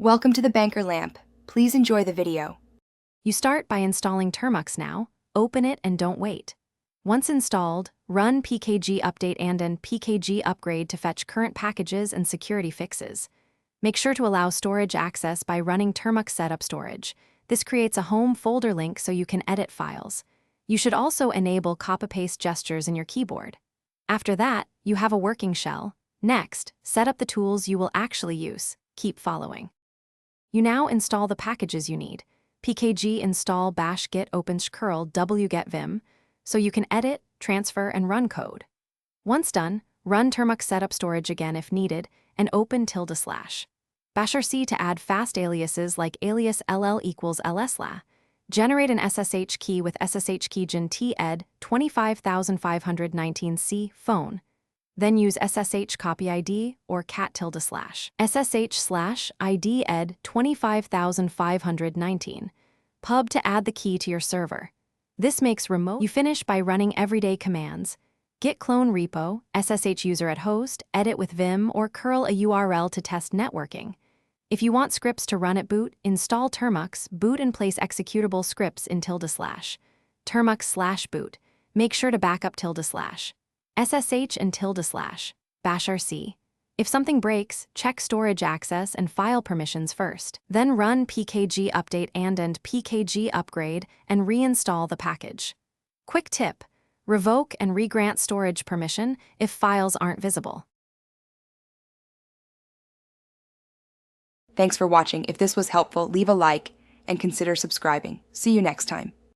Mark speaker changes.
Speaker 1: Welcome to the Banker Lamp. Please enjoy the video.
Speaker 2: You start by installing Termux now. Open it and don't wait. Once installed, run pkg update and pkg upgrade to fetch current packages and security fixes. Make sure to allow storage access by running Termux setup storage. This creates a home folder link so you can edit files. You should also enable copy-paste gestures in your keyboard. After that, you have a working shell. Next, set up the tools you will actually use. Keep following. You now install the packages you need. Pkg install bash git opens curl wget vim, so you can edit, transfer, and run code. Once done, run Termux setup storage again if needed, and open /. Bash rc to add fast aliases like alias ll equals lsla. Generate an SSH key with SSH keygen t-ed 25519c phone. Then use SSH copy ID or cat // SSH/ID ed 25519 pub to add the key to your server. This makes remote. You finish by running everyday commands. Git clone repo, SSH user at host, edit with vim, or curl a URL to test networking. If you want scripts to run at boot, install Termux, boot and place executable scripts in /. Termux/boot. Make sure to backup /. SSH and /. Bash rc. If something breaks, check storage access and file permissions first. Then run pkg update and pkg upgrade and reinstall the package. Quick tip: revoke and regrant storage permission if files aren't visible.
Speaker 1: Thanks for watching. If this was helpful, leave a like and consider subscribing. See you next time.